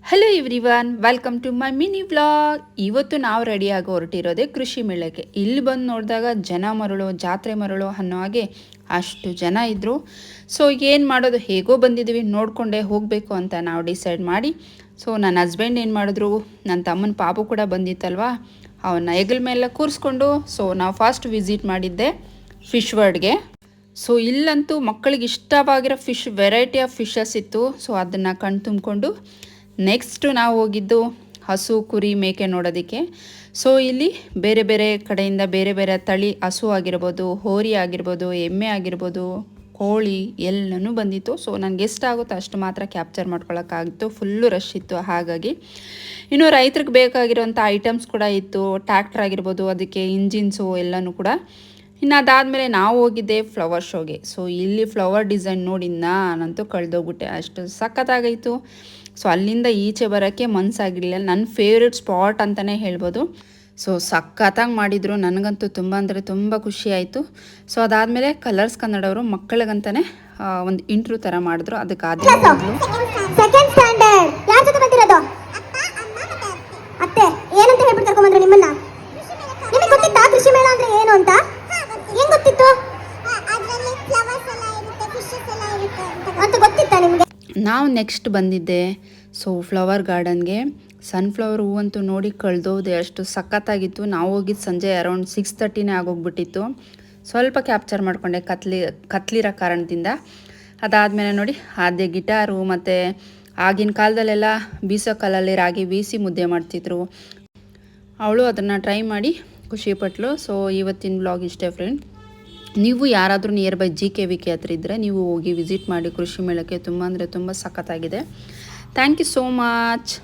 Hello everyone, welcome to my mini vlog. ಇವತ್ತು ನಾವು ರೆಡಿಯಾಗಿ ಹೊರಟಿರೋದೇ ಕೃಷಿ ಮೇಳಕ್ಕೆ. ಇಲ್ಲಿ ಬಂದು ನೋಡಿದಾಗ ಜನ ಮರಳು, ಜಾತ್ರೆ ಮರಳು ಅನ್ನೋ ಹಾಗೆ ಅಷ್ಟು ಜನ ಇದ್ದರು. ಸೊ ಏನು ಮಾಡೋದು, ಹೇಗೋ ಬಂದಿದ್ದೀವಿ, ನೋಡಿಕೊಂಡೇ ಹೋಗಬೇಕು ಅಂತ ನಾವು ಡಿಸೈಡ್ ಮಾಡಿ, ಸೊ ನನ್ನ ಹಸ್ಬೆಂಡ್ ಏನು ಮಾಡಿದ್ರು, ನನ್ನ ತಮ್ಮನ ಪಾಪು ಕೂಡ ಬಂದಿತ್ತಲ್ವ, ಅವನ್ನ ಹೆಗಲ ಮೇಲೆ ಕೂರಿಸ್ಕೊಂಡು ಸೊ ನಾವು ಫಾಸ್ಟ್ ವಿಸಿಟ್ ಮಾಡಿದ್ದೆ ಫಿಶ್ ವರ್ಡ್ಗೆ. ಸೊ ಇಲ್ಲಂತೂ ಮಕ್ಕಳಿಗೆ ಇಷ್ಟವಾಗಿರೋ ಫಿಶ್, ವೆರೈಟಿ ಆಫ್ ಫಿಶಸ್ ಇತ್ತು. ಸೊ ಅದನ್ನು ಕಣ್ ತುಂಬಿಕೊಂಡು ನೆಕ್ಸ್ಟು ನಾವು ಹೋಗಿದ್ದು ಹಸು, ಕುರಿ, ಮೇಕೆ ನೋಡೋದಕ್ಕೆ. ಸೊ ಇಲ್ಲಿ ಬೇರೆ ಬೇರೆ ಕಡೆಯಿಂದ ಬೇರೆ ಬೇರೆ ತಳಿ ಹಸು ಆಗಿರ್ಬೋದು, ಹೋರಿ ಆಗಿರ್ಬೋದು, ಎಮ್ಮೆ ಆಗಿರ್ಬೋದು, ಕೋಳಿ ಎಲ್ಲನೂ ಬಂದಿತ್ತು. ಸೊ ನನಗೆ ಎಷ್ಟಾಗುತ್ತೋ ಅಷ್ಟು ಮಾತ್ರ ಕ್ಯಾಪ್ಚರ್ ಮಾಡ್ಕೊಳ್ಳೋಕ್ಕಾಗಿತ್ತು. ಫುಲ್ಲು ರಶ್ ಇತ್ತು. ಹಾಗಾಗಿ ಇನ್ನು ರೈತರಿಗೆ ಬೇಕಾಗಿರೋಂಥ ಐಟಮ್ಸ್ ಕೂಡ ಇತ್ತು. ಟ್ಯಾಕ್ಟರ್ ಆಗಿರ್ಬೋದು, ಅದಕ್ಕೆ ಇಂಜಿನ್ಸು ಎಲ್ಲನೂ ಕೂಡ. ಇನ್ನು ಅದಾದಮೇಲೆ ನಾವು ಹೋಗಿದ್ದೆ ಫ್ಲವರ್ ಶೋಗೆ. ಸೊ ಇಲ್ಲಿ ಫ್ಲವರ್ ಡಿಸೈನ್ ನೋಡಿ ನಾನಂತೂ ಕಳೆದೋಗ್ಬಿಟ್ಟೆ, ಅಷ್ಟು ಸಖತ್ತಾಗೈತು. ಸೊ ಅಲ್ಲಿಂದ ಈಚೆ ಬರೋಕ್ಕೆ ಮನಸ್ಸಾಗಿರಲಿಲ್ಲ. ನನ್ನ ಫೇವ್ರೆಟ್ ಸ್ಪಾಟ್ ಅಂತಲೇ ಹೇಳ್ಬೋದು. ಸೊ ಸಖತ್ತಾಗಿ ಮಾಡಿದರು. ನನಗಂತೂ ತುಂಬ ಅಂದರೆ ತುಂಬ ಖುಷಿ ಆಯಿತು. ಸೊ ಅದಾದಮೇಲೆ ಕಲರ್ಸ್ ಕನ್ನಡವರು ಮಕ್ಕಳಿಗಂತಲೇ ಒಂದು ಇಂಟ್ರ್ಯೂ ಥರ ಮಾಡಿದ್ರು. ಅದಕ್ಕೆ ಸೆಕೆಂಡ್ ಸ್ಟ್ಯಾಂಡರ್ಡ್ ಯಾರ ಜೊತೆ ಬಂದಿರೋದು? ಅತ್ತೆ ಏನಂತ ಹೇಳ್ಬಿಟ್ಟು ಕರ್ಕೊಂಡ್ಬಂದ್ರು ನಿಮ್ಮನ್ನ? ನಿಮಗೆ ಗೊತ್ತಿತ್ತಾ ಕೃಷಿ ಮೇಳ ಅಂದ್ರೆ ಏನು ಅಂತ? ಹೆಂಗ್ ಗೊತ್ತಿತ್ತು ಅಂತ ಗೊತ್ತಿತ್ತಾ ನಿಮಗೆ? ನಾವು ನೆಕ್ಸ್ಟ್ ಬಂದಿದ್ದೆ ಸೊ ಫ್ಲವರ್ ಗಾರ್ಡನ್ಗೆ. ಸನ್ಫ್ಲವರ್ ಹೂವಂತೂ ನೋಡಿ ಕಳೆದೋದೆ, ಅಷ್ಟು ಸಖತ್ತಾಗಿತ್ತು. ನಾವು ಹೋಗಿದ್ದು ಸಂಜೆ ಅರೌಂಡ್ 6:30 ಆಗೋಗ್ಬಿಟ್ಟಿತ್ತು. ಸ್ವಲ್ಪ ಕ್ಯಾಪ್ಚರ್ ಮಾಡಿಕೊಂಡೆ ಕತ್ಲಿರೋ ಕಾರಣದಿಂದ. ಅದಾದಮೇಲೆ ನೋಡಿ ಅದೇ ಗಿಟಾರು, ಮತ್ತು ಆಗಿನ ಕಾಲದಲ್ಲೆಲ್ಲ ಬೀಸೋ ಕಲ್ಲಲ್ಲಿ ರಾಗಿ ಬೀಸಿ ಮುದ್ದೆ ಮಾಡ್ತಿದ್ರು. ಅವಳು ಅದನ್ನು ಟ್ರೈ ಮಾಡಿ ಖುಷಿಪಟ್ಲು. ಸೊ ಇವತ್ತಿನ ಬ್ಲಾಗ್ ಇಷ್ಟೇ ಫ್ರೆಂಡ್. ನೀವು ಯಾರಾದರೂ ನಿಯರ್ ಬೈ GKVK ಹತ್ರ ಇದ್ದರೆ ನೀವು ಹೋಗಿ ವಿಸಿಟ್ ಮಾಡಿ ಕೃಷಿ ಮೇಳಕ್ಕೆ. ತುಂಬ ಅಂದರೆ ತುಂಬ ಸಖತ್ತಾಗಿದೆ. Thank you so much.